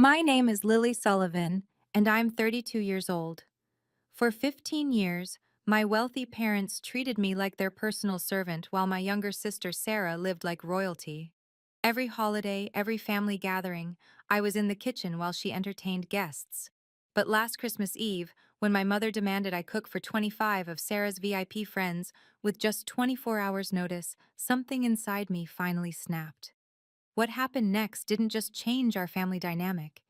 My name is Lily Sullivan, and I'm 32 years old. For 15 years, my wealthy parents treated me like their personal servant while my younger sister Sarah lived like royalty. Every holiday, every family gathering, I was in the kitchen while she entertained guests. But last Christmas Eve, when my mother demanded I cook for 25 of Sarah's VIP friends with just 24 hours' notice, something inside me finally snapped. What happened next didn't just change our family dynamic.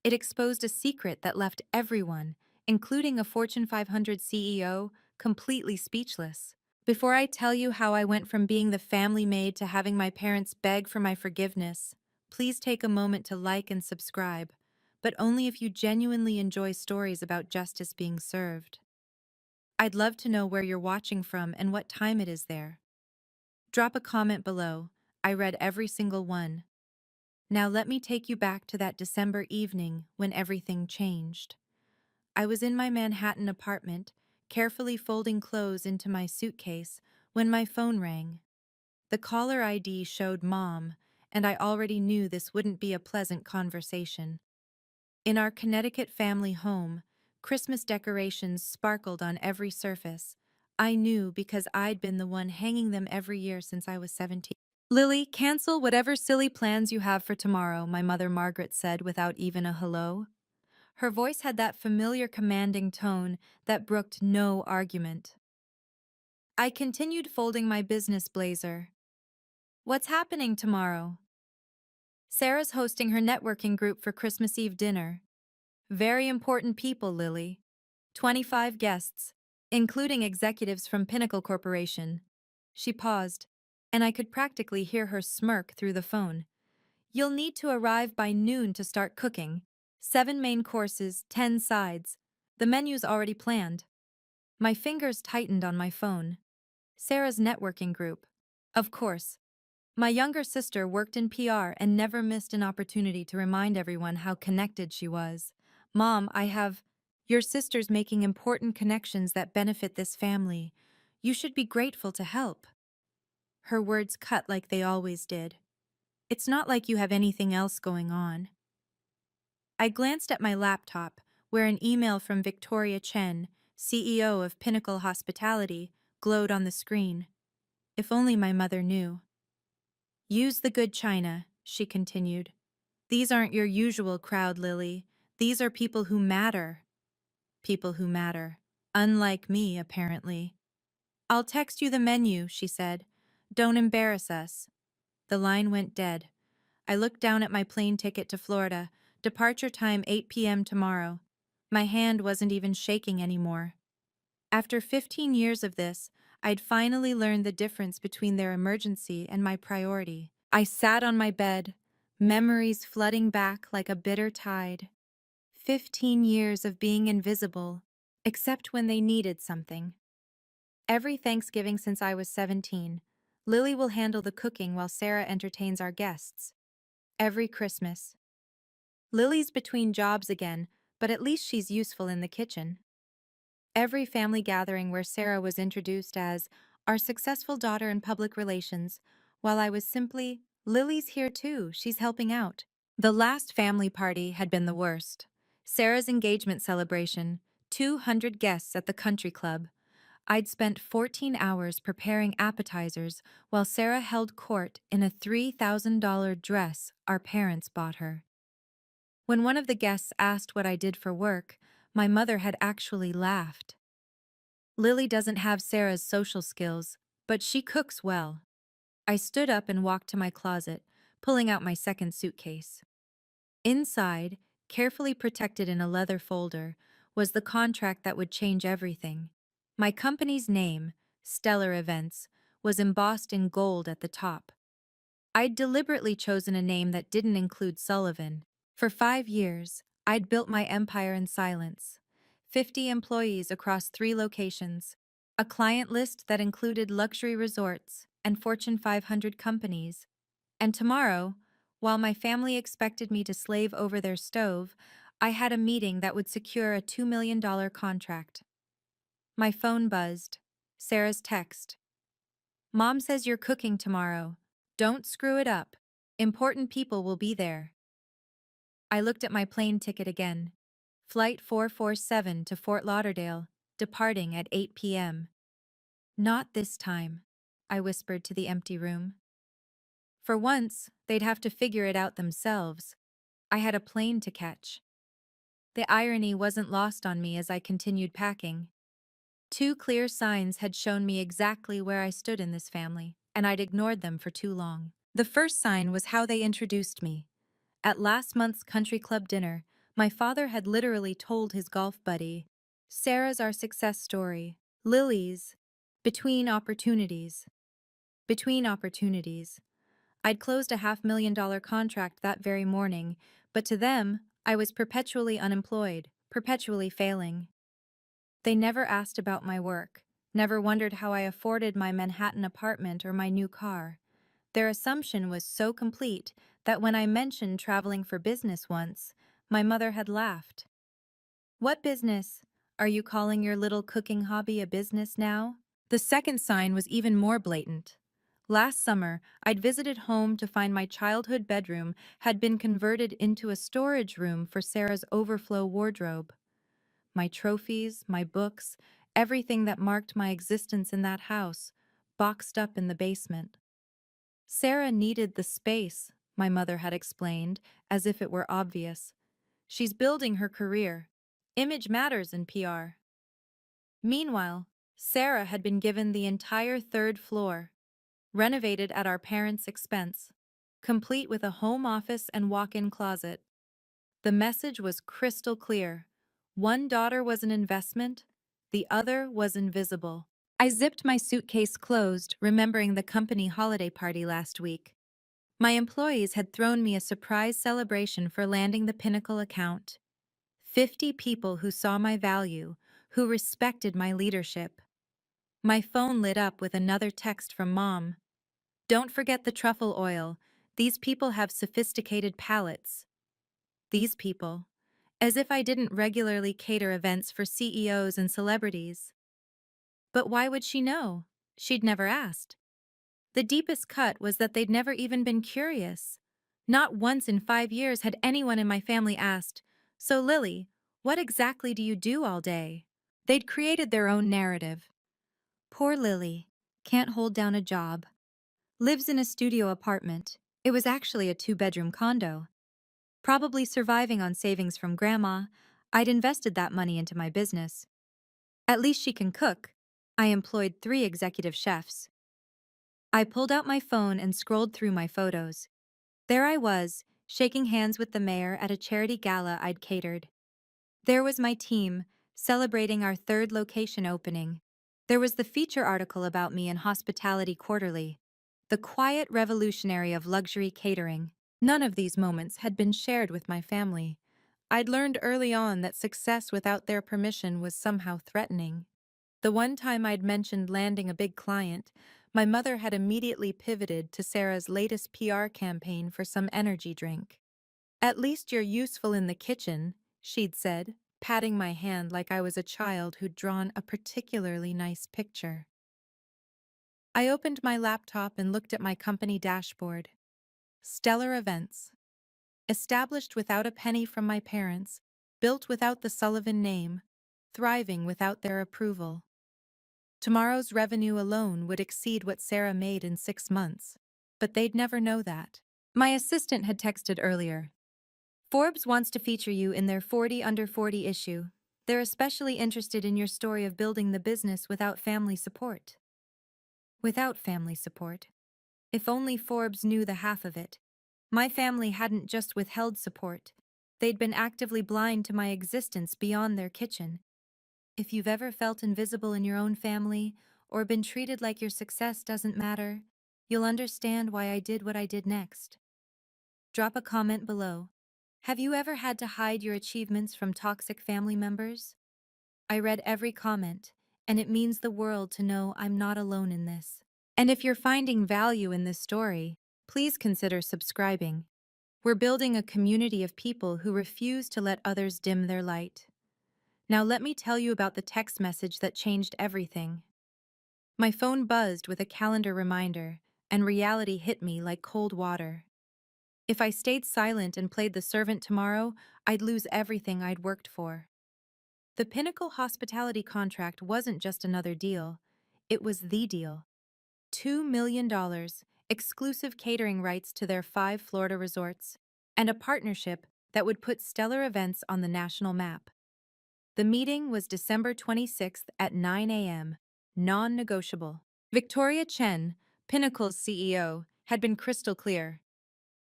It exposed a secret that left everyone, including a Fortune 500 CEO, completely speechless. Before I tell you how I went from being the family maid to having my parents beg for my forgiveness, please take a moment to like and subscribe, but only if you genuinely enjoy stories about justice being served. I'd love to know where you're watching from and what time it is there. Drop a comment below. I read every single one. Now let me take you back to that December evening when everything changed. I was in my Manhattan apartment, carefully folding clothes into my suitcase, when my phone rang. The caller ID showed Mom, and I already knew this wouldn't be a pleasant conversation. In our Connecticut family home, Christmas decorations sparkled on every surface. I knew because I'd been the one hanging them every year since I was 17. Lily, cancel whatever silly plans you have for tomorrow, my mother Margaret said without even a hello. Her voice had that familiar commanding tone that brooked no argument. I continued folding my business blazer. What's happening tomorrow? Sarah's hosting her networking group for Christmas Eve dinner. Very important people, Lily. 25 guests, including executives from Pinnacle Corporation. She paused, and I could practically hear her smirk through the phone. You'll need to arrive by noon to start cooking. 7 main courses, 10 sides. The menu's already planned. My fingers tightened on my phone. Sarah's networking group. Of course. My younger sister worked in PR and never missed an opportunity to remind everyone how connected she was. Mom, your sister's making important connections that benefit this family. You should be grateful to help. Her words cut like they always did. It's not like you have anything else going on. I glanced at my laptop, where an email from Victoria Chen, CEO of Pinnacle Hospitality, glowed on the screen. If only my mother knew. Use the good china, she continued. These aren't your usual crowd, Lily. These are people who matter. People who matter. Unlike me, apparently. I'll text you the menu, she said. Don't embarrass us. The line went dead. I looked down at my plane ticket to Florida, departure time 8 p.m. tomorrow. My hand wasn't even shaking anymore. After 15 years of this, I'd finally learned the difference between their emergency and my priority. I sat on my bed, memories flooding back like a bitter tide. 15 years of being invisible, except when they needed something. Every Thanksgiving since I was 17, Lily will handle the cooking while Sarah entertains our guests. Every Christmas. Lily's between jobs again, but at least she's useful in the kitchen. Every family gathering where Sarah was introduced as our successful daughter in public relations, while I was simply, Lily's here too, she's helping out. The last family party had been the worst. Sarah's engagement celebration, 200 guests at the country club. I'd spent 14 hours preparing appetizers while Sarah held court in a $3,000 dress our parents bought her. When one of the guests asked what I did for work, my mother had actually laughed. Lily doesn't have Sarah's social skills, but she cooks well. I stood up and walked to my closet, pulling out my second suitcase. Inside, carefully protected in a leather folder, was the contract that would change everything. My company's name, Stellar Events, was embossed in gold at the top. I'd deliberately chosen a name that didn't include Sullivan. For 5 years, I'd built my empire in silence. 50 employees across 3 locations, a client list that included luxury resorts and Fortune 500 companies. And tomorrow, while my family expected me to slave over their stove, I had a meeting that would secure a $2 million contract. My phone buzzed. Sarah's text. Mom says you're cooking tomorrow. Don't screw it up. Important people will be there. I looked at my plane ticket again. Flight 447 to Fort Lauderdale, departing at 8 p.m. Not this time, I whispered to the empty room. For once, they'd have to figure it out themselves. I had a plane to catch. The irony wasn't lost on me as I continued packing. Two clear signs had shown me exactly where I stood in this family, and I'd ignored them for too long. The first sign was how they introduced me. At last month's country club dinner, my father had literally told his golf buddy, "Sarah's our success story. Lily's between opportunities." Between opportunities. I'd closed a $500,000 contract that very morning, but to them, I was perpetually unemployed, perpetually failing. They never asked about my work, never wondered how I afforded my Manhattan apartment or my new car. Their assumption was so complete that when I mentioned traveling for business once, my mother had laughed. "What business? Are you calling your little cooking hobby a business now?" The second sign was even more blatant. Last summer, I'd visited home to find my childhood bedroom had been converted into a storage room for Sarah's overflow wardrobe. My trophies, my books, everything that marked my existence in that house, boxed up in the basement. Sarah needed the space, my mother had explained, as if it were obvious. She's building her career. Image matters in PR. Meanwhile, Sarah had been given the entire third floor, renovated at our parents' expense, complete with a home office and walk-in closet. The message was crystal clear. One daughter was an investment, the other was invisible. I zipped my suitcase closed, remembering the company holiday party last week. My employees had thrown me a surprise celebration for landing the Pinnacle account. 50 people who saw my value, who respected my leadership. My phone lit up with another text from Mom. "Don't forget the truffle oil. These people have sophisticated palates." These people. As if I didn't regularly cater events for CEOs and celebrities. But why would she know? She'd never asked. The deepest cut was that they'd never even been curious. Not once in 5 years had anyone in my family asked, "So Lily, what exactly do you do all day?" They'd created their own narrative. Poor Lily. Can't hold down a job. Lives in a studio apartment. It was actually a 2-bedroom condo. Probably surviving on savings from Grandma. I'd invested that money into my business. At least she can cook. I employed 3 executive chefs. I pulled out my phone and scrolled through my photos. There I was, shaking hands with the mayor at a charity gala I'd catered. There was my team, celebrating our 3rd location opening. There was the feature article about me in Hospitality Quarterly. The quiet revolutionary of luxury catering. None of these moments had been shared with my family. I'd learned early on that success without their permission was somehow threatening. The one time I'd mentioned landing a big client, my mother had immediately pivoted to Sarah's latest PR campaign for some energy drink. "At least you're useful in the kitchen," she'd said, patting my hand like I was a child who'd drawn a particularly nice picture. I opened my laptop and looked at my company dashboard. Stellar events. Established without a penny from my parents, built without the Sullivan name, thriving without their approval. Tomorrow's revenue alone would exceed what Sarah made in 6 months, but they'd never know that. My assistant had texted earlier. "Forbes wants to feature you in their 40 Under 40 issue. They're especially interested in your story of building the business without family support." Without family support. If only Forbes knew the half of it. My family hadn't just withheld support. They'd been actively blind to my existence beyond their kitchen. If you've ever felt invisible in your own family, or been treated like your success doesn't matter, you'll understand why I did what I did next. Drop a comment below. Have you ever had to hide your achievements from toxic family members? I read every comment, and it means the world to know I'm not alone in this. And if you're finding value in this story, please consider subscribing. We're building a community of people who refuse to let others dim their light. Now let me tell you about the text message that changed everything. My phone buzzed with a calendar reminder, and reality hit me like cold water. If I stayed silent and played the servant tomorrow, I'd lose everything I'd worked for. The Pinnacle hospitality contract wasn't just another deal, it was the deal. $2 million, exclusive catering rights to their 5 Florida resorts, and a partnership that would put stellar events on the national map. The meeting was December 26th at 9 a.m., non-negotiable. Victoria Chen, Pinnacle's CEO, had been crystal clear.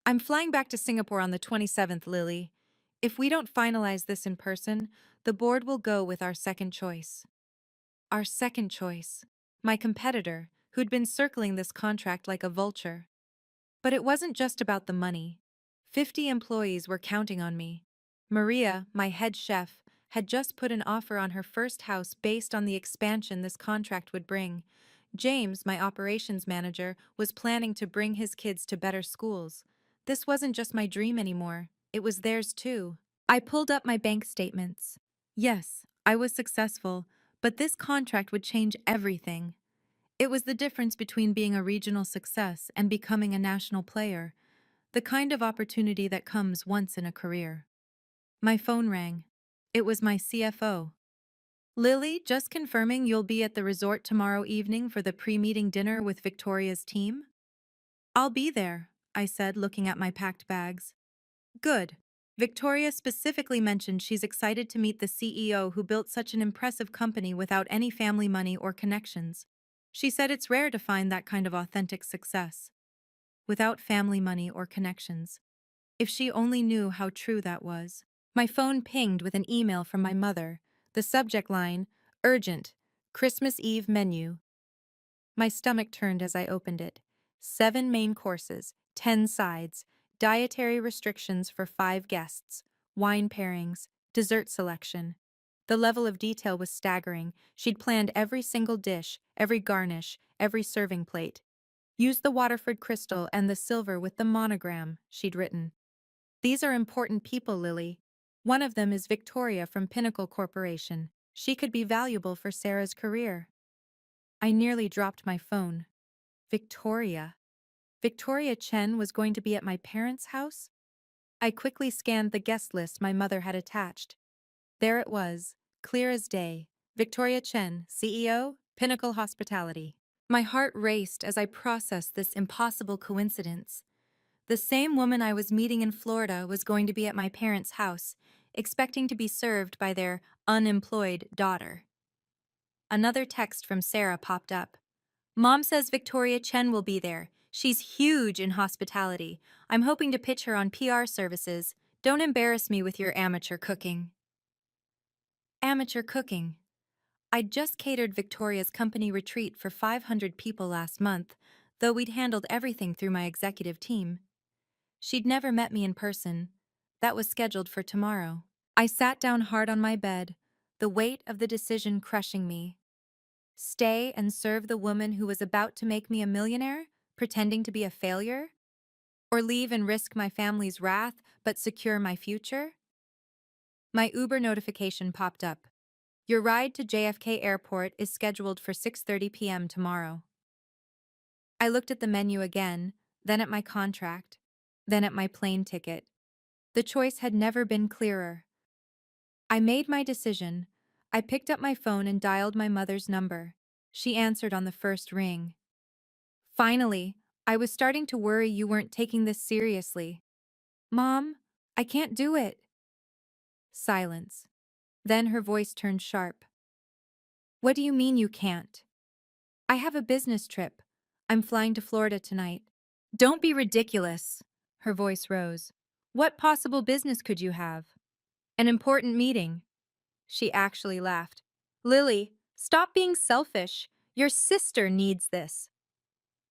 I'm flying back to Singapore on the 27th, Lily. If we don't finalize this in person, the board will go with our second choice. Our second choice. My competitor, who'd been circling this contract like a vulture. But it wasn't just about the money. 50 employees were counting on me. Maria, my head chef, had just put an offer on her first house based on the expansion this contract would bring. James, my operations manager, was planning to bring his kids to better schools. This wasn't just my dream anymore, it was theirs too. I pulled up my bank statements. Yes, I was successful, but this contract would change everything. It was the difference between being a regional success and becoming a national player, the kind of opportunity that comes once in a career. My phone rang. It was my CFO. Lily, just confirming you'll be at the resort tomorrow evening for the pre-meeting dinner with Victoria's team? I'll be there, I said, looking at my packed bags. Good. Victoria specifically mentioned she's excited to meet the CEO who built such an impressive company without any family money or connections. She said it's rare to find that kind of authentic success. Without family money or connections. If she only knew how true that was. My phone pinged with an email from my mother. The subject line, urgent, Christmas Eve menu. My stomach turned as I opened it. 7 main courses, 10 sides, dietary restrictions for 5 guests, wine pairings, dessert selection. The level of detail was staggering. She'd planned every single dish, every garnish, every serving plate. Use the Waterford crystal and the silver with the monogram, she'd written. These are important people, Lily. One of them is Victoria from Pinnacle Corporation. She could be valuable for Sarah's career. I nearly dropped my phone. Victoria. Victoria Chen was going to be at my parents' house? I quickly scanned the guest list my mother had attached. There it was, clear as day. Victoria Chen, CEO, Pinnacle Hospitality. My heart raced as I processed this impossible coincidence. The same woman I was meeting in Florida was going to be at my parents' house, expecting to be served by their unemployed daughter. Another text from Sarah popped up. Mom says Victoria Chen will be there. She's huge in hospitality. I'm hoping to pitch her on PR services. Don't embarrass me with your amateur cooking. Amateur cooking. I'd just catered Victoria's company retreat for 500 people last month, though we'd handled everything through my executive team. She'd never met me in person. That was scheduled for tomorrow. I sat down hard on my bed, the weight of the decision crushing me. Stay and serve the woman who was about to make me a millionaire, pretending to be a failure? Or leave and risk my family's wrath but secure my future? My Uber notification popped up. Your ride to JFK Airport is scheduled for 6:30 p.m. tomorrow. I looked at the menu again, then at my contract, then at my plane ticket. The choice had never been clearer. I made my decision. I picked up my phone and dialed my mother's number. She answered on the first ring. Finally, I was starting to worry you weren't taking this seriously. Mom, I can't do it. Silence. Then her voice turned sharp. What do you mean you can't? I have a business trip. I'm flying to Florida tonight. Don't be ridiculous. Her voice rose. What possible business could you have? An important meeting. She actually laughed. Lily, stop being selfish. Your sister needs this.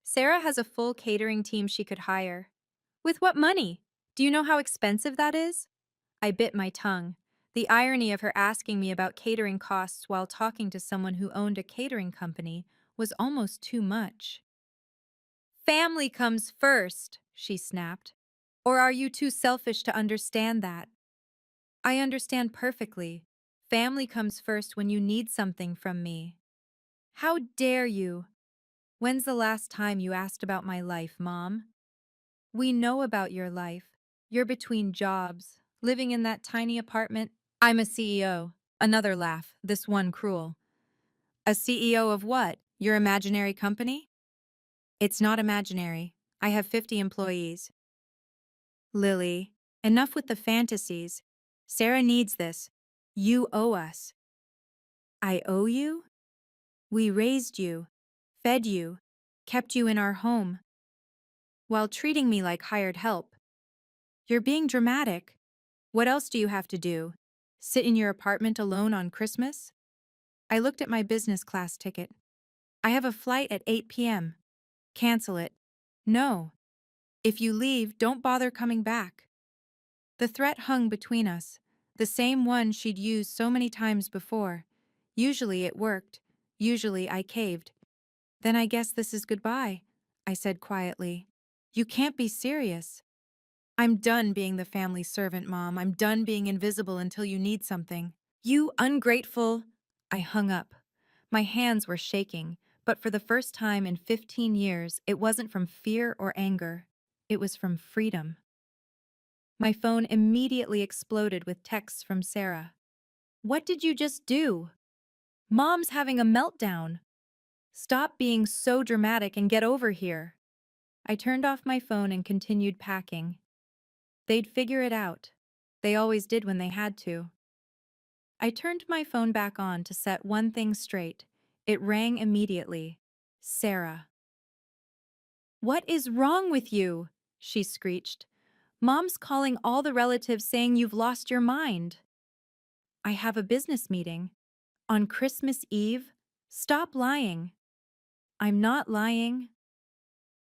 Sarah has a full catering team she could hire. With what money? Do you know how expensive that is? I bit my tongue. The irony of her asking me about catering costs while talking to someone who owned a catering company was almost too much. Family comes first, she snapped. Or are you too selfish to understand that? I understand perfectly. Family comes first when you need something from me. How dare you? When's the last time you asked about my life, Mom? We know about your life. You're between jobs, living in that tiny apartment. I'm a CEO. Another laugh, this one cruel. A CEO of what? Your imaginary company? It's not imaginary. I have 50 employees. Lily, enough with the fantasies. Sarah needs this. You owe us. I owe you? We raised you, fed you, kept you in our home, while treating me like hired help. You're being dramatic. What else do you have to do? Sit in your apartment alone on Christmas? I looked at my business class ticket. I have a flight at 8 p.m. Cancel it. No. If you leave, don't bother coming back. The threat hung between us, the same one she'd used so many times before. Usually it worked. Usually I caved. Then I guess this is goodbye, I said quietly. You can't be serious. I'm done being the family servant, Mom. I'm done being invisible until you need something. You ungrateful. I hung up. My hands were shaking, but for the first time in 15 years, it wasn't from fear or anger. It was from freedom. My phone immediately exploded with texts from Sarah. What did you just do? Mom's having a meltdown. Stop being so dramatic and get over here. I turned off my phone and continued packing. They'd figure it out. They always did when they had to. I turned my phone back on to set one thing straight. It rang immediately. Sarah. What is wrong with you? She screeched. Mom's calling all the relatives saying you've lost your mind. I have a business meeting. On Christmas Eve? Stop lying. I'm not lying.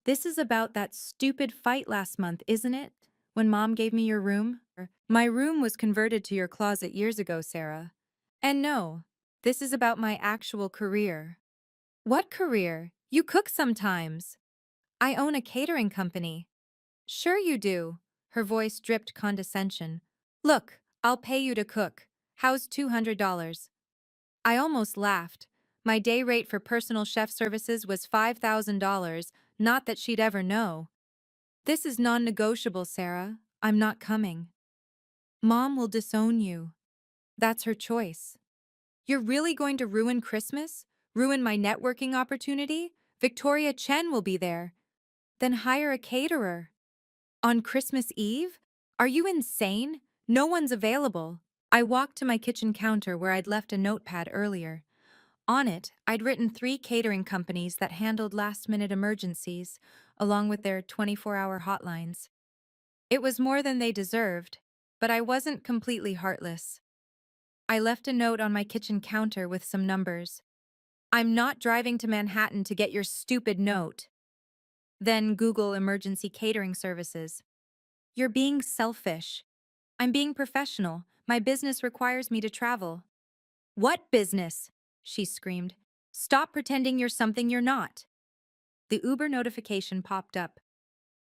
This is about that stupid fight last month, isn't it? When Mom gave me your room? My room was converted to your closet years ago, Sarah. And no, this is about my actual career. What career? You cook sometimes. I own a catering company. Sure you do. Her voice dripped condescension. Look, I'll pay you to cook. How's $200? I almost laughed. My day rate for personal chef services was $5,000, not that she'd ever know. This is non-negotiable, Sarah. I'm not coming. Mom will disown you. That's her choice. You're really going to ruin Christmas? Ruin my networking opportunity? Victoria Chen will be there. Then hire a caterer. On Christmas Eve? Are you insane? No one's available. I walked to my kitchen counter where I'd left a notepad earlier. On it, I'd written 3 catering companies that handled last-minute emergencies, along with their 24-hour hotlines. It was more than they deserved, but I wasn't completely heartless. I left a note on my kitchen counter with some numbers. I'm not driving to Manhattan to get your stupid note. Then Google emergency catering services. You're being selfish. I'm being professional. My business requires me to travel. What business? She screamed. Stop pretending you're something you're not. The Uber notification popped up.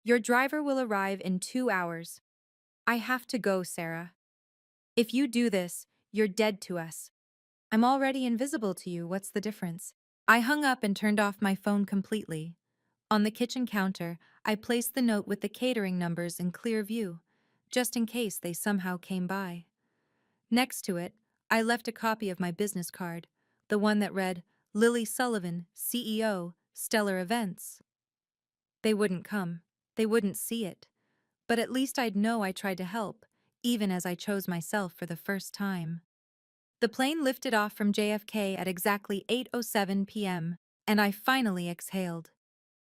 Your driver will arrive in 2 hours. I have to go, Sarah. If you do this, you're dead to us. I'm already invisible to you. What's the difference? I hung up and turned off my phone completely. On the kitchen counter, I placed the note with the catering numbers in clear view, just in case they somehow came by. Next to it, I left a copy of my business card, the one that read, Lily Sullivan, CEO, Stellar Events. They wouldn't come. They wouldn't see it. But at least I'd know I tried to help, even as I chose myself for the first time. The plane lifted off from JFK at exactly 8:07 p.m., and I finally exhaled.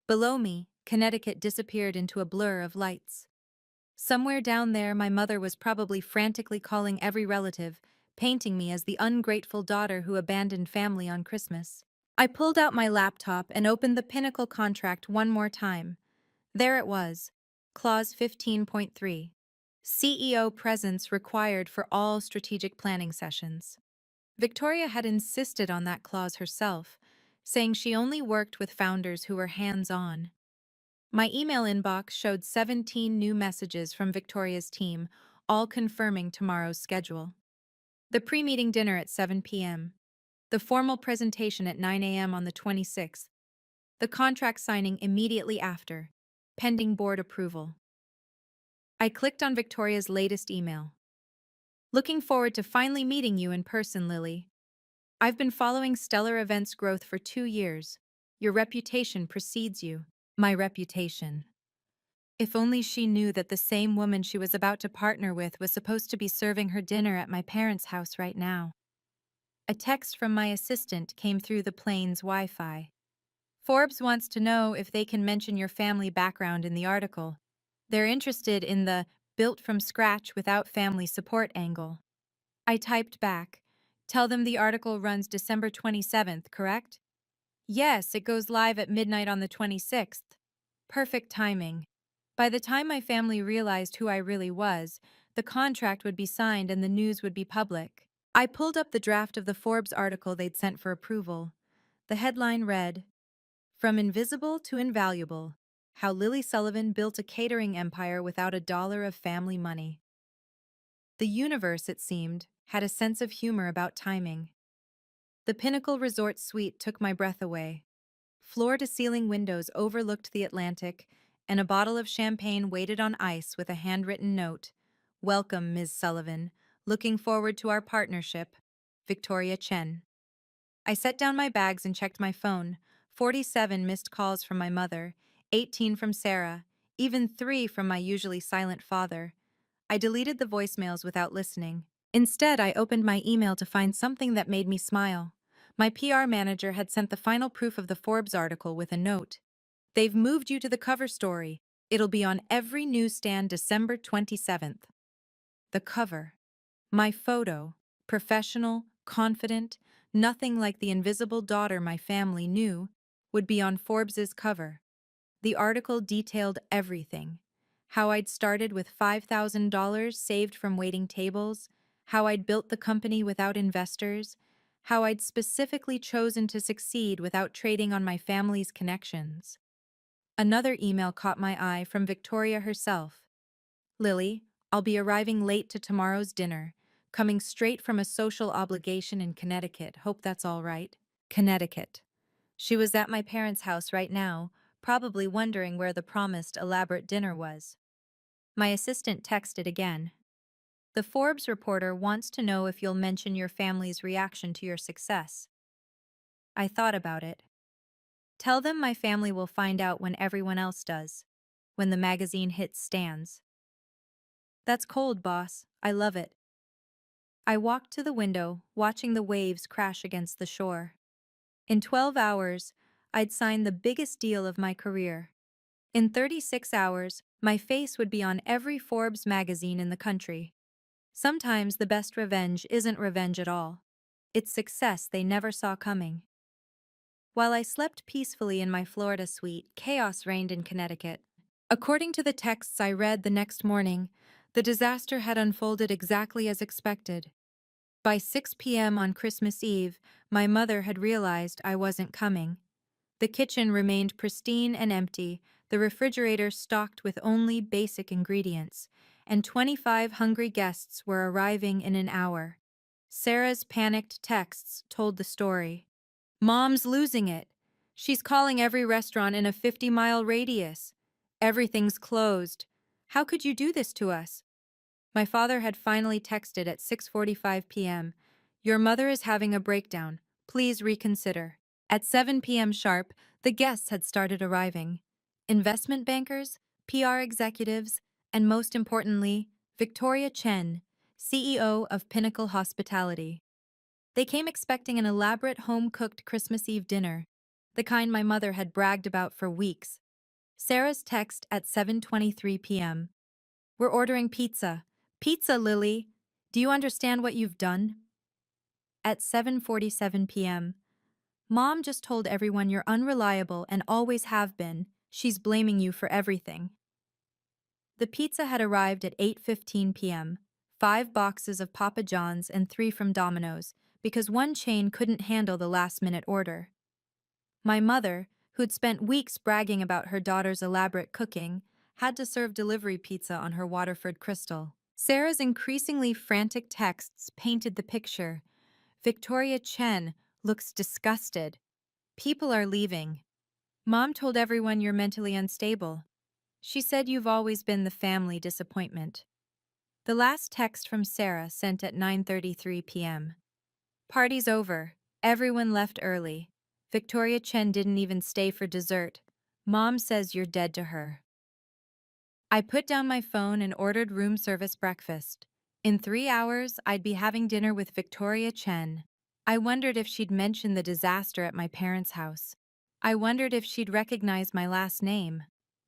Below me, Connecticut disappeared into a blur of lights. Somewhere down there, my mother was probably frantically calling every relative, painting me as the ungrateful daughter who abandoned family on Christmas. I pulled out my laptop and opened the Pinnacle contract one more time. There it was, Clause 15.3. CEO presence required for all strategic planning sessions. Victoria had insisted on that clause herself, saying she only worked with founders who were hands-on. My email inbox showed 17 new messages from Victoria's team, all confirming tomorrow's schedule. The pre-meeting dinner at 7 p.m. The formal presentation at 9 a.m. on the 26th. The contract signing immediately after. pending board approval. I clicked on Victoria's latest email. Looking forward to finally meeting you in person, Lily. I've been following Stellar Events' growth for 2 years. Your reputation precedes you. My reputation. If only she knew that the same woman she was about to partner with was supposed to be serving her dinner at my parents' house right now. A text from my assistant came through the plane's Wi-Fi. Forbes wants to know if they can mention your family background in the article. They're interested in the built from scratch without family support angle. I typed back. Tell them the article runs December 27th, correct? Yes, it goes live at midnight on the 26th. Perfect timing. By the time my family realized who I really was, the contract would be signed and the news would be public. I pulled up the draft of the Forbes article they'd sent for approval. The headline read, "From Invisible to Invaluable: How Lily Sullivan Built a Catering Empire Without a Dollar of Family Money." The universe, it seemed, had a sense of humor about timing. The Pinnacle Resort Suite took my breath away. Floor-to-ceiling windows overlooked the Atlantic, and a bottle of champagne waited on ice with a handwritten note. "Welcome, Ms. Sullivan. Looking forward to our partnership. Victoria Chen." I set down my bags and checked my phone. 47 missed calls from my mother, 18 from Sarah, even 3 from my usually silent father. I deleted the voicemails without listening. Instead, I opened my email to find something that made me smile. My PR manager had sent the final proof of the Forbes article with a note. "They've moved you to the cover story. It'll be on every newsstand December 27th. The cover. My photo. Professional, confident, nothing like the invisible daughter my family knew, would be on Forbes's cover. The article detailed everything. How I'd started with $5,000 saved from waiting tables, how I'd built the company without investors, how I'd specifically chosen to succeed without trading on my family's connections. Another email caught my eye from Victoria herself. "Lily, I'll be arriving late to tomorrow's dinner, coming straight from a social obligation in Connecticut. Hope that's all right." Connecticut. She was at my parents' house right now, probably wondering where the promised elaborate dinner was. My assistant texted again. "The Forbes reporter wants to know if you'll mention your family's reaction to your success." I thought about it. "Tell them my family will find out when everyone else does, when the magazine hits stands." That's cold, boss. I love it. I walked to the window, watching the waves crash against the shore. In 12 hours, I'd signed the biggest deal of my career. In 36 hours, my face would be on every Forbes magazine in the country. Sometimes the best revenge isn't revenge at all. It's success they never saw coming. While I slept peacefully in my Florida suite, chaos reigned in Connecticut. According to the texts I read the next morning, the disaster had unfolded exactly as expected. By 6 p.m. on Christmas Eve, my mother had realized I wasn't coming. The kitchen remained pristine and empty, the refrigerator stocked with only basic ingredients, and 25 hungry guests were arriving in an hour. Sarah's panicked texts told the story. "Mom's losing it. She's calling every restaurant in a 50-mile radius. Everything's closed. How could you do this to us?" My father had finally texted at 6:45 p.m. "Your mother is having a breakdown. Please reconsider." At 7 p.m. sharp, the guests had started arriving. Investment bankers, PR executives, and most importantly, Victoria Chen, CEO of Pinnacle Hospitality. They came expecting an elaborate home-cooked Christmas Eve dinner, the kind my mother had bragged about for weeks. Sarah's text at 7:23 p.m. "We're ordering pizza. Pizza, Lily. Do you understand what you've done?" At 7:47 p.m. "Mom just told everyone you're unreliable and always have been. She's blaming you for everything." The pizza had arrived at 8:15 p.m. 5 boxes of Papa John's and 3 from Domino's, because one chain couldn't handle the last-minute order. My mother, who'd spent weeks bragging about her daughter's elaborate cooking, had to serve delivery pizza on her Waterford Crystal. Sarah's increasingly frantic texts painted the picture. "Victoria Chen looks disgusted. People are leaving. Mom told everyone you're mentally unstable." She said you've always been the family disappointment. The last text from Sarah sent at 9:33 p.m. Party's over. Everyone left early. Victoria Chen didn't even stay for dessert. Mom says you're dead to her. I put down my phone and ordered room service breakfast. In 3 hours, I'd be having dinner with Victoria Chen. I wondered if she'd mention the disaster at my parents' house. I wondered if she'd recognize my last name.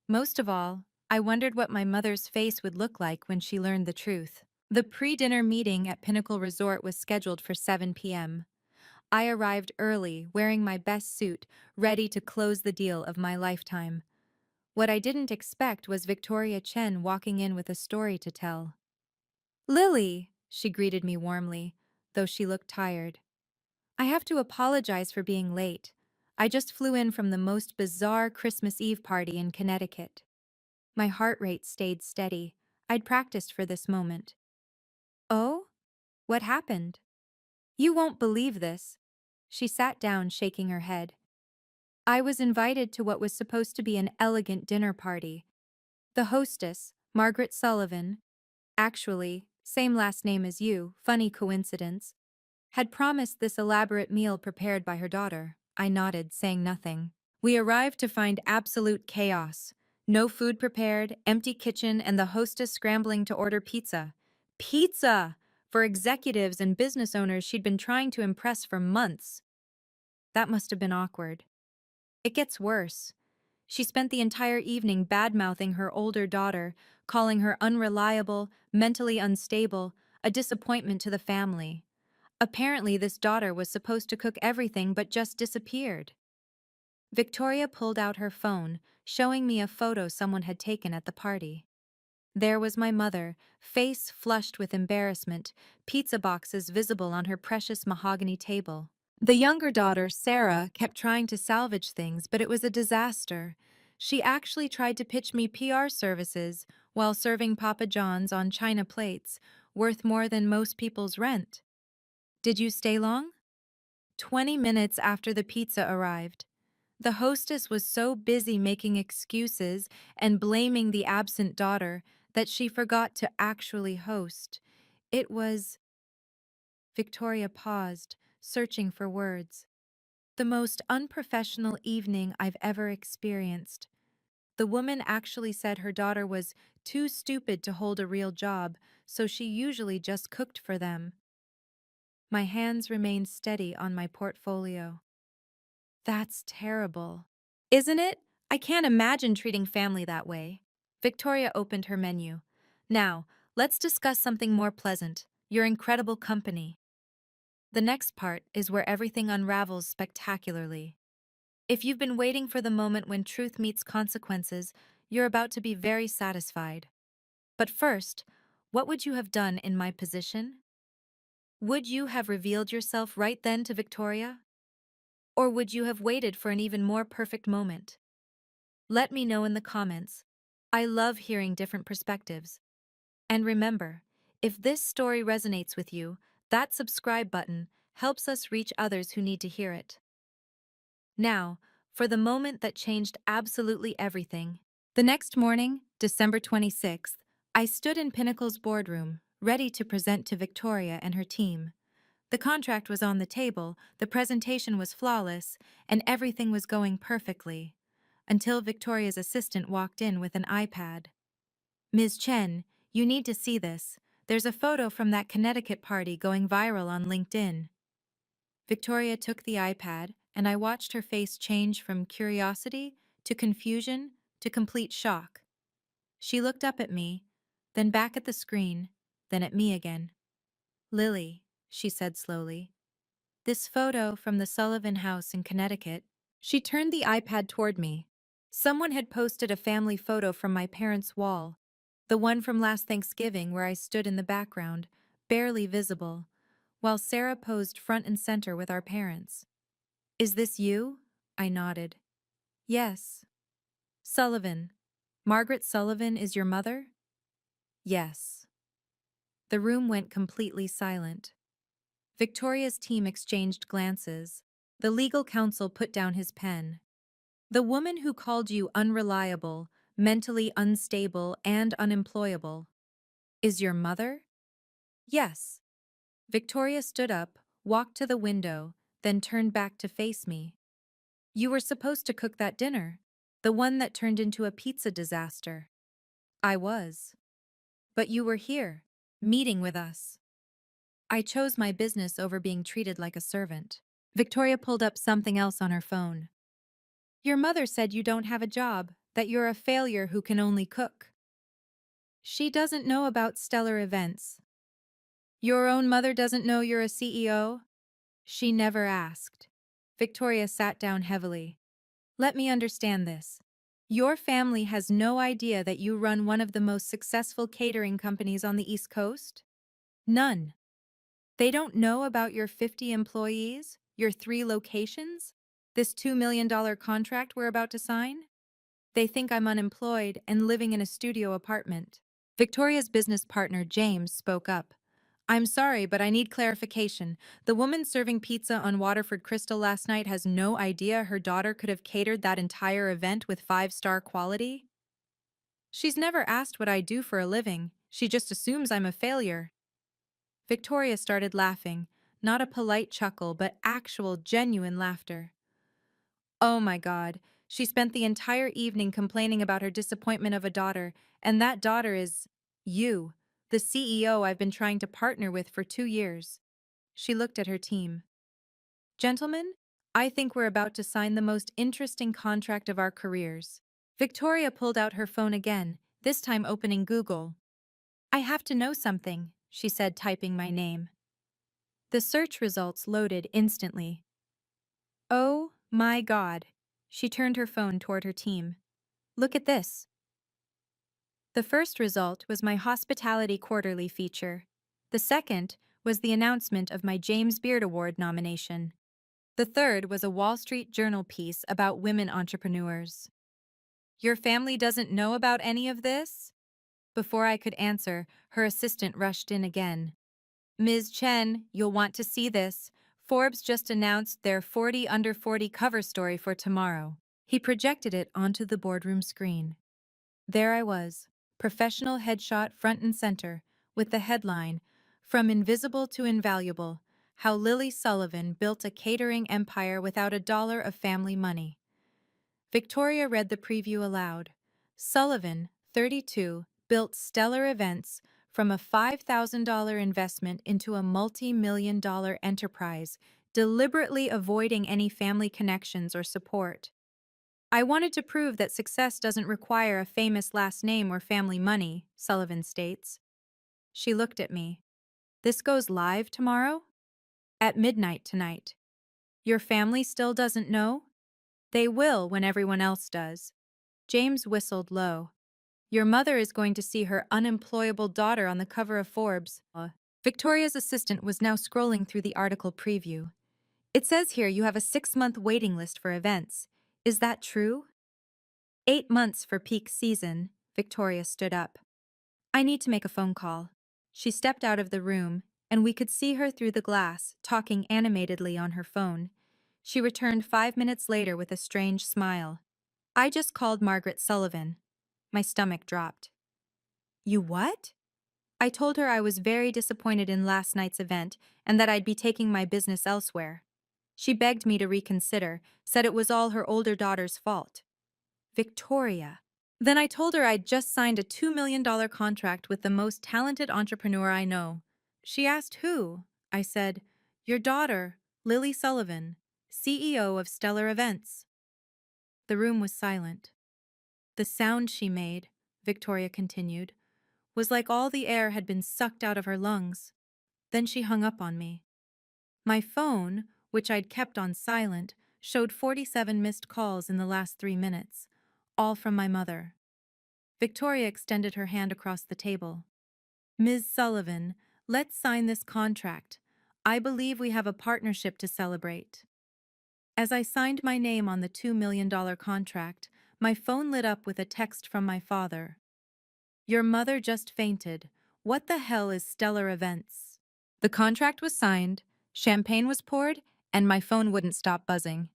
Most of all, I wondered what my mother's face would look like when she learned the truth. The pre-dinner meeting at Pinnacle Resort was scheduled for 7 p.m. I arrived early, wearing my best suit, ready to close the deal of my lifetime. What I didn't expect was Victoria Chen walking in with a story to tell. "Lily," she greeted me warmly, though she looked tired. "I have to apologize for being late. I just flew in from the most bizarre Christmas Eve party in Connecticut." My heart rate stayed steady. I'd practiced for this moment. "Oh? What happened?" "You won't believe this." She sat down, shaking her head. "I was invited to what was supposed to be an elegant dinner party. The hostess, Margaret Sullivan, actually, same last name as you, funny coincidence, had promised this elaborate meal prepared by her daughter." I nodded, saying nothing. We arrived to find absolute chaos. No food prepared, empty kitchen, and the hostess scrambling to order pizza. Pizza! For executives and business owners she'd been trying to impress for months. That must have been awkward. It gets worse. She spent the entire evening bad-mouthing her older daughter, calling her unreliable, mentally unstable, a disappointment to the family. Apparently, this daughter was supposed to cook everything but just disappeared. Victoria pulled out her phone, showing me a photo someone had taken at the party. There was my mother, face flushed with embarrassment, pizza boxes visible on her precious mahogany table. The younger daughter, Sarah, kept trying to salvage things, but it was a disaster. She actually tried to pitch me PR services while serving Papa John's on china plates, worth more than most people's rent. Did you stay long? 20 minutes after the pizza arrived. The hostess was so busy making excuses and blaming the absent daughter that she forgot to actually host. It was... Victoria paused, searching for words. The most unprofessional evening I've ever experienced. The woman actually said her daughter was too stupid to hold a real job, so she usually just cooked for them. My hands remained steady on my portfolio. That's terrible. Isn't it? I can't imagine treating family that way. Victoria opened her menu. "Now, let's discuss something more pleasant, your incredible company." The next part is where everything unravels spectacularly. If you've been waiting for the moment when truth meets consequences, you're about to be very satisfied. But first, what would you have done in my position? Would you have revealed yourself right then to Victoria? Or would you have waited for an even more perfect moment? Let me know in the comments. I love hearing different perspectives. And remember, if this story resonates with you, that subscribe button helps us reach others who need to hear it. Now, for the moment that changed absolutely everything. The next morning, December 26th, I stood in Pinnacle's boardroom, ready to present to Victoria and her team. The contract was on the table, the presentation was flawless, and everything was going perfectly. Until Victoria's assistant walked in with an iPad. "Ms. Chen, you need to see this. There's a photo from that Connecticut party going viral on LinkedIn." Victoria took the iPad, and I watched her face change from curiosity to confusion to complete shock. She looked up at me, then back at the screen, then at me again. "Lily," she said slowly, "this photo from the Sullivan house in Connecticut." She turned the iPad toward me. Someone had posted a family photo from my parents' wall, the one from last Thanksgiving where I stood in the background, barely visible, while Sarah posed front and center with our parents. "Is this you?" I nodded. "Yes." "Sullivan. Margaret Sullivan is your mother?" "Yes." The room went completely silent. Victoria's team exchanged glances. The legal counsel put down his pen. "The woman who called you unreliable, mentally unstable and unemployable. Is your mother? Yes. Victoria stood up, walked to the window, then turned back to face me. You were supposed to cook that dinner, the one that turned into a pizza disaster. I was. But you were here, meeting with us. I chose my business over being treated like a servant. Victoria pulled up something else on her phone. Your mother said you don't have a job, that you're a failure who can only cook. She doesn't know about stellar events. Your own mother doesn't know you're a CEO? She never asked. Victoria sat down heavily. Let me understand this. Your family has no idea that you run one of the most successful catering companies on the East Coast? None. They don't know about your 50 employees, your 3 locations, this $2 million contract we're about to sign? They think I'm unemployed and living in a studio apartment. Victoria's business partner, James, spoke up. I'm sorry, but I need clarification. The woman serving pizza on Waterford Crystal last night has no idea her daughter could have catered that entire event with 5-star quality? She's never asked what I do for a living. She just assumes I'm a failure. Victoria started laughing, not a polite chuckle, but actual, genuine laughter. Oh my God, she spent the entire evening complaining about her disappointment of a daughter, and that daughter is you, the CEO I've been trying to partner with for 2 years. She looked at her team. Gentlemen, I think we're about to sign the most interesting contract of our careers. Victoria pulled out her phone again, this time opening Google. I have to know something, she said, typing my name. The search results loaded instantly. Oh my God. She turned her phone toward her team. Look at this. The first result was my Hospitality Quarterly feature. The second was the announcement of my James Beard Award nomination. The third was a Wall Street Journal piece about women entrepreneurs. Your family doesn't know about any of this? Before I could answer, her assistant rushed in again. Ms. Chen, you'll want to see this. Forbes just announced their 40 under 40 cover story for tomorrow. He projected it onto the boardroom screen. There I was, professional headshot front and center, with the headline, From Invisible to Invaluable, How Lily Sullivan Built a Catering Empire Without a Dollar of Family Money. Victoria read the preview aloud. Sullivan, 32, built stellar events from a $5,000 investment into a multi-million-dollar enterprise, deliberately avoiding any family connections or support. I wanted to prove that success doesn't require a famous last name or family money, Sullivan states. She looked at me. This goes live tomorrow? At midnight tonight. Your family still doesn't know? They will when everyone else does. James whistled low. Your mother is going to see her unemployable daughter on the cover of Forbes. Victoria's assistant was now scrolling through the article preview. It says here you have a 6-month waiting list for events. Is that true? 8 months for peak season, Victoria stood up. I need to make a phone call. She stepped out of the room, and we could see her through the glass, talking animatedly on her phone. She returned 5 minutes later with a strange smile. I just called Margaret Sullivan. My stomach dropped. You what? I told her I was very disappointed in last night's event and that I'd be taking my business elsewhere. She begged me to reconsider, said it was all her older daughter's fault. Victoria. Then I told her I'd just signed a $2 million contract with the most talented entrepreneur I know. She asked who. I said, your daughter, Lily Sullivan, CEO of Stellar Events. The room was silent. The sound she made, Victoria continued, was like all the air had been sucked out of her lungs. Then she hung up on me. My phone, which I'd kept on silent, showed 47 missed calls in the last 3 minutes, all from my mother. Victoria extended her hand across the table. Ms. Sullivan, let's sign this contract. I believe we have a partnership to celebrate. As I signed my name on the $2 million contract, my phone lit up with a text from my father. Your mother just fainted. What the hell is Stellar Events? The contract was signed, champagne was poured, and my phone wouldn't stop buzzing.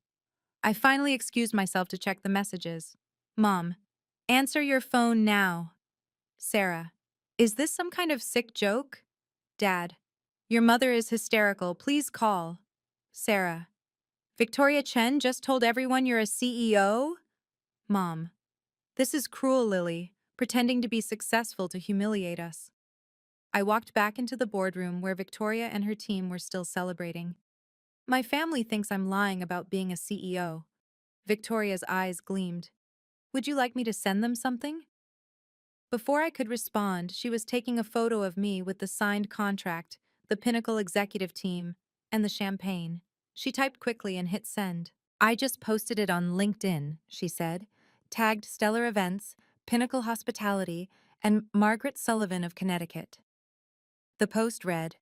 I finally excused myself to check the messages. Mom, Answer your phone now. Sarah. Is this some kind of sick joke? Dad. Your mother is hysterical. Please call. Sarah. Victoria Chen just told everyone you're a CEO? Mom. This is cruel, Lily, pretending to be successful to humiliate us. I walked back into the boardroom where Victoria and her team were still celebrating. My family thinks I'm lying about being a CEO. Victoria's eyes gleamed. Would you like me to send them something? Before I could respond, she was taking a photo of me with the signed contract, the Pinnacle executive team, and the champagne. She typed quickly and hit send. I just posted it on LinkedIn, she said, tagged Stellar Events, Pinnacle Hospitality, and Margaret Sullivan of Connecticut. The post read,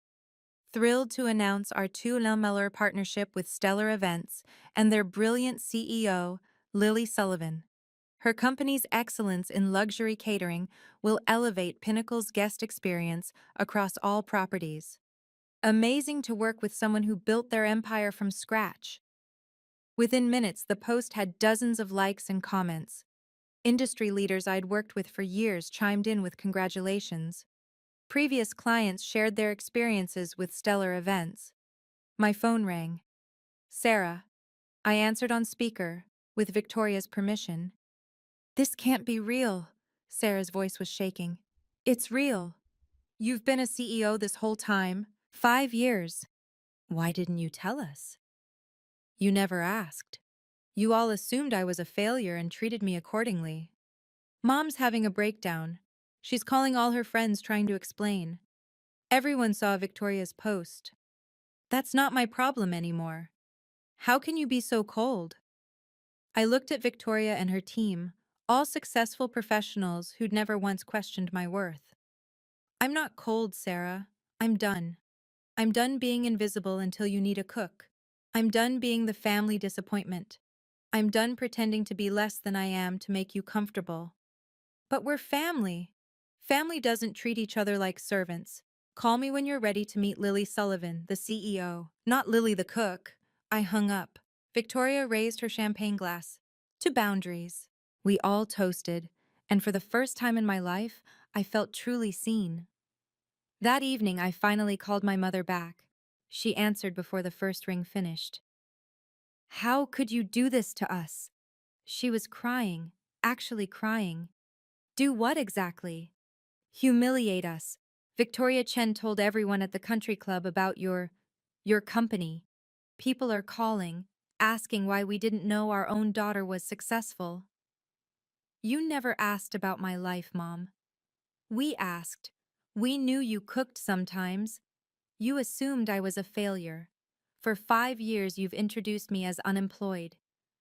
thrilled to announce our 2 Miller partnership with Stellar Events and their brilliant CEO, Lily Sullivan. Her company's excellence in luxury catering will elevate Pinnacle's guest experience across all properties. Amazing to work with someone who built their empire from scratch. Within minutes, the post had dozens of likes and comments. Industry leaders I'd worked with for years chimed in with congratulations. Previous clients shared their experiences with Stellar Events. My phone rang. Sarah. I answered on speaker, with Victoria's permission. This can't be real. Sarah's voice was shaking. It's real. You've been a CEO this whole time, 5 years. Why didn't you tell us? You never asked. You all assumed I was a failure and treated me accordingly. Mom's having a breakdown. She's calling all her friends trying to explain. Everyone saw Victoria's post. That's not my problem anymore. How can you be so cold? I looked at Victoria and her team, all successful professionals who'd never once questioned my worth. I'm not cold, Sarah. I'm done. I'm done being invisible until you need a cook. I'm done being the family disappointment. I'm done pretending to be less than I am to make you comfortable. But we're family. Family doesn't treat each other like servants. Call me when you're ready to meet Lily Sullivan, the CEO, not Lily the cook. I hung up. Victoria raised her champagne glass. To boundaries. We all toasted, and for the first time in my life, I felt truly seen. That evening, I finally called my mother back. She answered before the first ring finished. How could you do this to us? She was crying, actually crying. Do what exactly? Humiliate us. Victoria Chen told everyone at the country club about your company. People are calling, asking why we didn't know our own daughter was successful. You never asked about my life, Mom. We asked. We knew you cooked sometimes. You assumed I was a failure. For 5 years, you've introduced me as unemployed.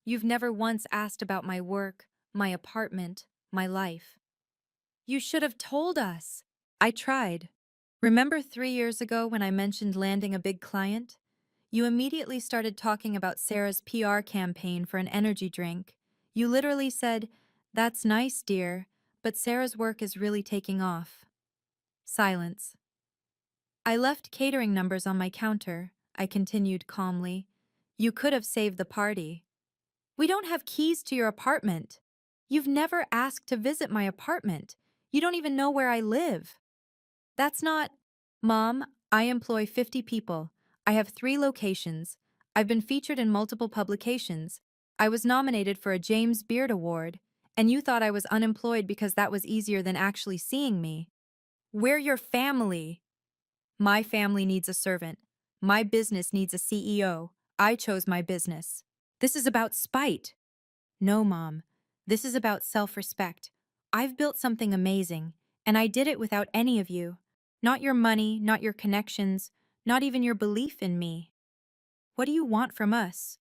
You've never once asked about my work, my apartment, my life. You should have told us. I tried. Remember 3 years ago when I mentioned landing a big client? You immediately started talking about Sarah's PR campaign for an energy drink. You literally said, "That's nice, dear, but Sarah's work is really taking off." Silence. I left catering numbers on my counter, I continued calmly. You could have saved the party. We don't have keys to your apartment. You've never asked to visit my apartment. You don't even know where I live. That's not... Mom, I employ 50 people. I have 3 locations. I've been featured in multiple publications. I was nominated for a James Beard Award, and you thought I was unemployed because that was easier than actually seeing me. We're your family. My family needs a servant. My business needs a CEO. I chose my business. This is about spite. No, Mom. This is about self-respect. I've built something amazing, and I did it without any of you. Not your money, not your connections, not even your belief in me. What do you want from us?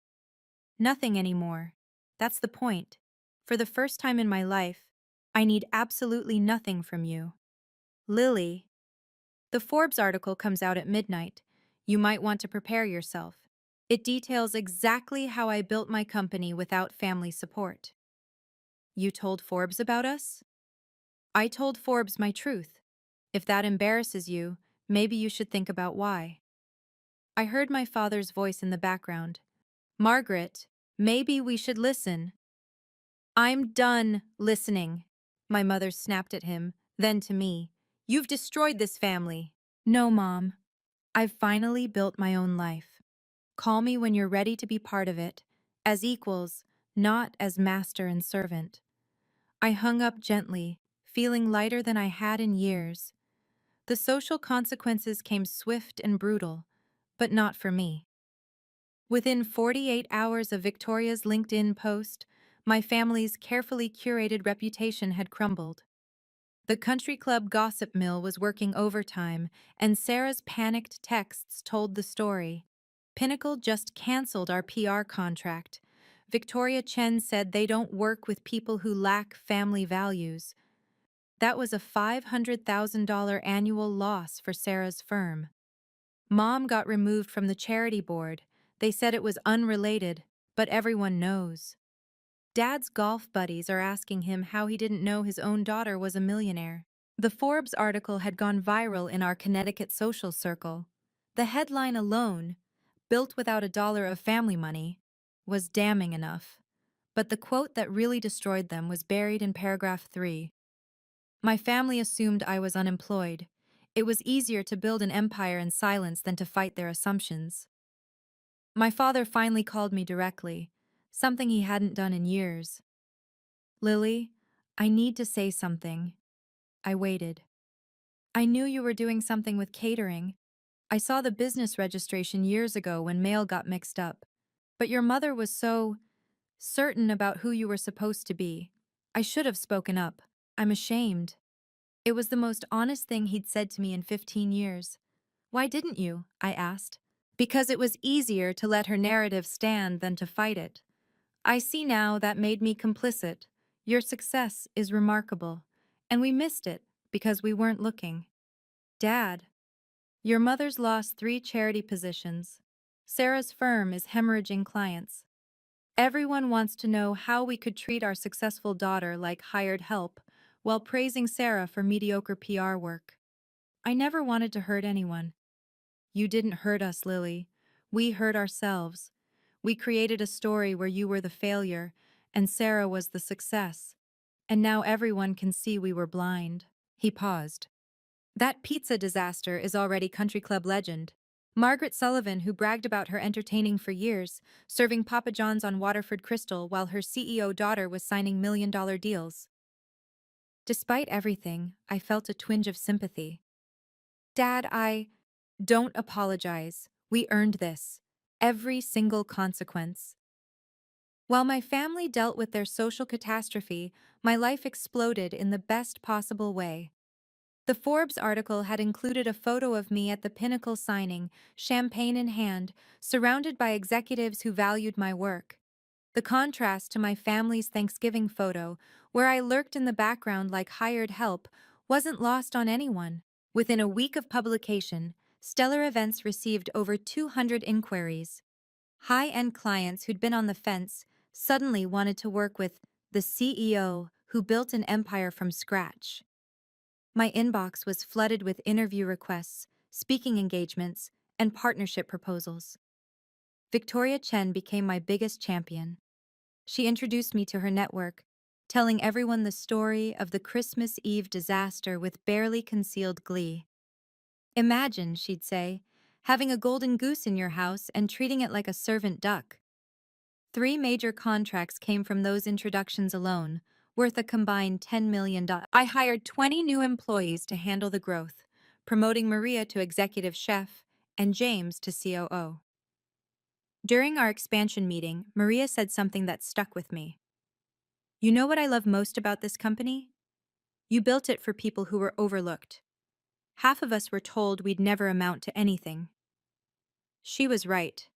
Nothing anymore. That's the point. For the first time in my life, I need absolutely nothing from you. Lily. The Forbes article comes out at midnight. You might want to prepare yourself. It details exactly how I built my company without family support. You told Forbes about us? I told Forbes my truth. If that embarrasses you, maybe you should think about why. I heard my father's voice in the background. Margaret, maybe we should listen. I'm done listening. My mother snapped at him, then to me. You've destroyed this family. No, Mom. I've finally built my own life. Call me when you're ready to be part of it, as equals, not as master and servant. I hung up gently, feeling lighter than I had in years. The social consequences came swift and brutal, but not for me. Within 48 hours of Victoria's LinkedIn post, my family's carefully curated reputation had crumbled. The country club gossip mill was working overtime, and Sarah's panicked texts told the story. Pinnacle just canceled our PR contract. Victoria Chen said they don't work with people who lack family values. That was a $500,000 annual loss for Sarah's firm. Mom got removed from the charity board. They said it was unrelated, but everyone knows. Dad's golf buddies are asking him how he didn't know his own daughter was a millionaire. The Forbes article had gone viral in our Connecticut social circle. The headline alone, "Built without a dollar of family money," was damning enough. But the quote that really destroyed them was buried in paragraph 3. My family assumed I was unemployed. It was easier to build an empire in silence than to fight their assumptions. My father finally called me directly, something he hadn't done in years. Lily, I need to say something. I waited. I knew you were doing something with catering. I saw the business registration years ago when mail got mixed up. But your mother was so certain about who you were supposed to be. I should have spoken up. I'm ashamed. It was the most honest thing he'd said to me in 15 years. Why didn't you? I asked. Because it was easier to let her narrative stand than to fight it. I see now that made me complicit. Your success is remarkable. And we missed it because we weren't looking. Dad, your mother's lost 3 charity positions. Sarah's firm is hemorrhaging clients. Everyone wants to know how we could treat our successful daughter like hired help while praising Sarah for mediocre PR work. I never wanted to hurt anyone. You didn't hurt us, Lily. We hurt ourselves. We created a story where you were the failure and Sarah was the success. And now everyone can see we were blind. He paused. That pizza disaster is already country club legend. Margaret Sullivan, who bragged about her entertaining for years, serving Papa John's on Waterford Crystal while her CEO daughter was signing million-dollar deals. Despite everything, I felt a twinge of sympathy. Dad, don't apologize. We earned this. Every single consequence. While my family dealt with their social catastrophe, my life exploded in the best possible way. The Forbes article had included a photo of me at the Pinnacle signing, champagne in hand, surrounded by executives who valued my work. The contrast to my family's Thanksgiving photo, where I lurked in the background like hired help, wasn't lost on anyone. Within a week of publication, Stellar Events received over 200 inquiries. High-end clients who'd been on the fence suddenly wanted to work with the CEO who built an empire from scratch. My inbox was flooded with interview requests, speaking engagements, and partnership proposals. Victoria Chen became my biggest champion. She introduced me to her network, telling everyone the story of the Christmas Eve disaster with barely concealed glee. Imagine, she'd say, having a golden goose in your house and treating it like a servant duck. 3 major contracts came from those introductions alone, worth a combined $10 million. I hired 20 new employees to handle the growth, promoting Maria to executive chef and James to COO. During our expansion meeting, Maria said something that stuck with me. You know what I love most about this company? You built it for people who were overlooked. Half of us were told we'd never amount to anything. She was right.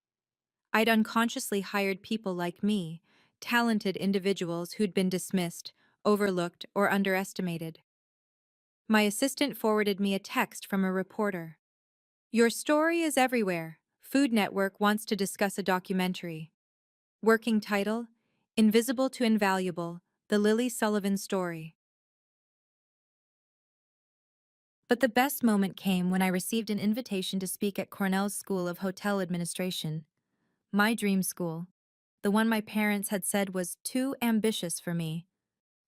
I'd unconsciously hired people like me, talented individuals who'd been dismissed, overlooked, or underestimated. My assistant forwarded me a text from a reporter. Your story is everywhere. Food Network wants to discuss a documentary. Working title, Invisible to Invaluable, The Lily Sullivan Story. But the best moment came when I received an invitation to speak at Cornell's School of Hotel Administration. My dream school. The one my parents had said was too ambitious for me.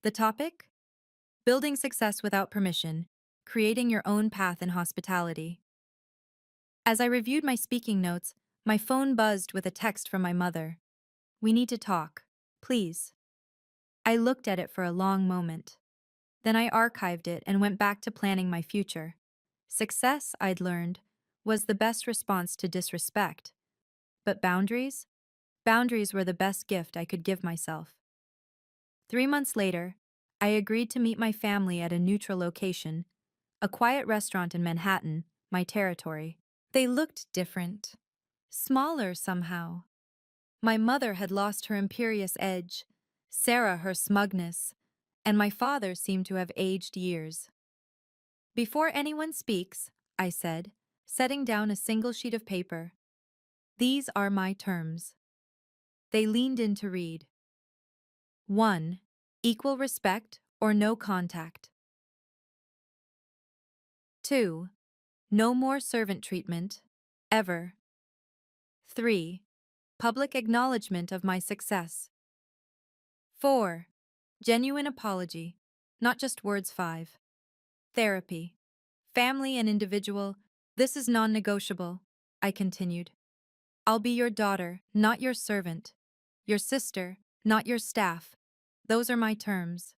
The topic? Building success without permission, creating your own path in hospitality. As I reviewed my speaking notes, my phone buzzed with a text from my mother. We need to talk, please. I looked at it for a long moment. Then I archived it and went back to planning my future. Success, I'd learned, was the best response to disrespect. But boundaries? Boundaries were the best gift I could give myself. 3 months later, I agreed to meet my family at a neutral location, a quiet restaurant in Manhattan, my territory. They looked different, smaller somehow. My mother had lost her imperious edge, Sarah her smugness, and my father seemed to have aged years. Before anyone speaks, I said, setting down a single sheet of paper, these are my terms. They leaned in to read. 1. Equal respect or no contact. 2. No more servant treatment, ever. 3. Public acknowledgement of my success. 4. Genuine apology, not just words. 5. Therapy. Family and individual, this is non-negotiable, I continued. I'll be your daughter, not your servant. Your sister, not your staff. Those are my terms.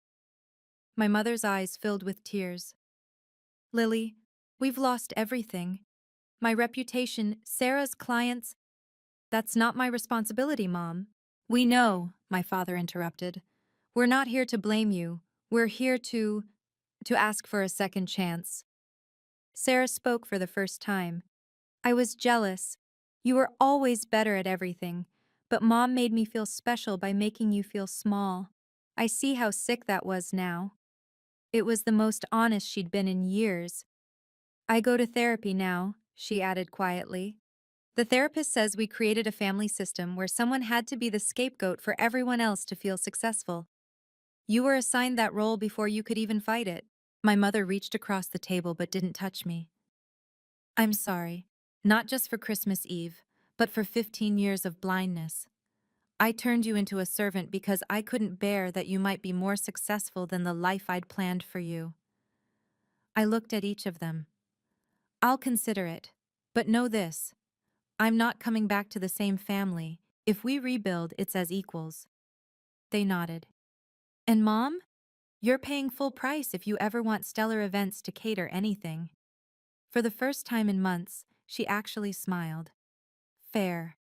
My mother's eyes filled with tears. Lily, we've lost everything. My reputation, Sarah's clients. That's not my responsibility, Mom. We know, my father interrupted. We're not here to blame you. We're here to ask for a second chance. Sarah spoke for the first time. I was jealous. You were always better at everything, but Mom made me feel special by making you feel small. I see how sick that was now. It was the most honest she'd been in years. I go to therapy now, she added quietly. The therapist says we created a family system where someone had to be the scapegoat for everyone else to feel successful. You were assigned that role before you could even fight it. My mother reached across the table but didn't touch me. I'm sorry, not just for Christmas Eve, but for 15 years of blindness. I turned you into a servant because I couldn't bear that you might be more successful than the life I'd planned for you. I looked at each of them. I'll consider it, but know this. I'm not coming back to the same family. If we rebuild, it's as equals. They nodded. And Mom? You're paying full price if you ever want Stellar Events to cater anything. For the first time in months, she actually smiled. Fair.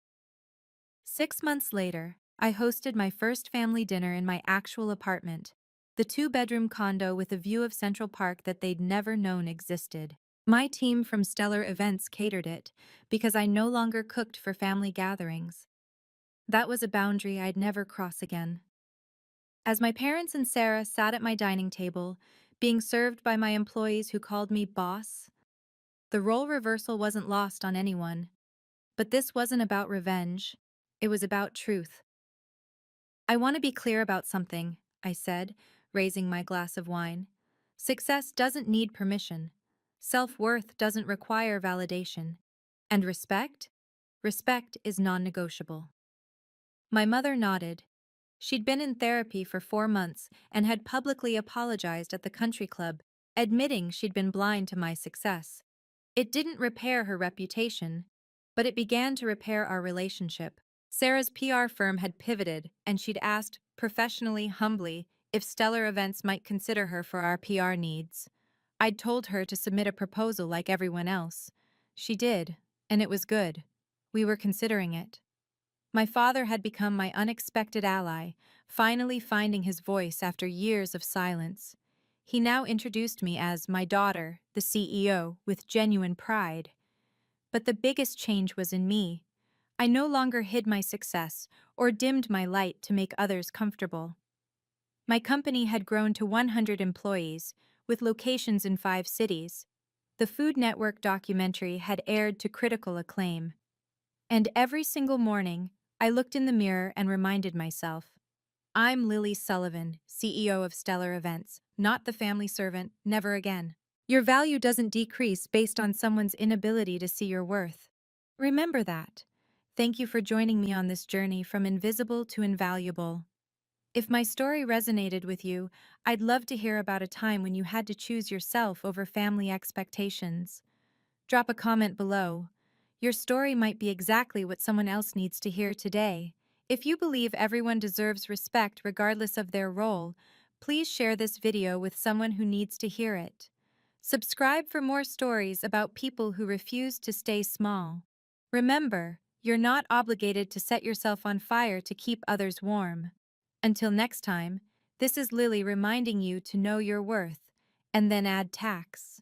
6 months later, I hosted my first family dinner in my actual apartment, the 2-bedroom condo with a view of Central Park that they'd never known existed. My team from Stellar Events catered it because I no longer cooked for family gatherings. That was a boundary I'd never cross again. As my parents and Sarah sat at my dining table, being served by my employees who called me boss, the role reversal wasn't lost on anyone. But this wasn't about revenge. It was about truth. I want to be clear about something, I said, raising my glass of wine. Success doesn't need permission. Self-worth doesn't require validation. And respect? Respect is non-negotiable. My mother nodded. She'd been in therapy for 4 months and had publicly apologized at the country club, admitting she'd been blind to my success. It didn't repair her reputation, but it began to repair our relationship. Sarah's PR firm had pivoted, and she'd asked, professionally, humbly, if Stellar Events might consider her for our PR needs. I'd told her to submit a proposal like everyone else. She did, and it was good. We were considering it. My father had become my unexpected ally, finally finding his voice after years of silence. He now introduced me as my daughter, the CEO, with genuine pride. But the biggest change was in me. I no longer hid my success or dimmed my light to make others comfortable. My company had grown to 100 employees, with locations in 5 cities. The Food Network documentary had aired to critical acclaim. And every single morning, I looked in the mirror and reminded myself, I'm Lily Sullivan, CEO of Stellar Events, not the family servant, never again. Your value doesn't decrease based on someone's inability to see your worth. Remember that. Thank you for joining me on this journey from invisible to invaluable. If my story resonated with you, I'd love to hear about a time when you had to choose yourself over family expectations. Drop a comment below. Your story might be exactly what someone else needs to hear today. If you believe everyone deserves respect regardless of their role, please share this video with someone who needs to hear it. Subscribe for more stories about people who refuse to stay small. Remember, you're not obligated to set yourself on fire to keep others warm. Until next time, this is Lily reminding you to know your worth, and then add tax.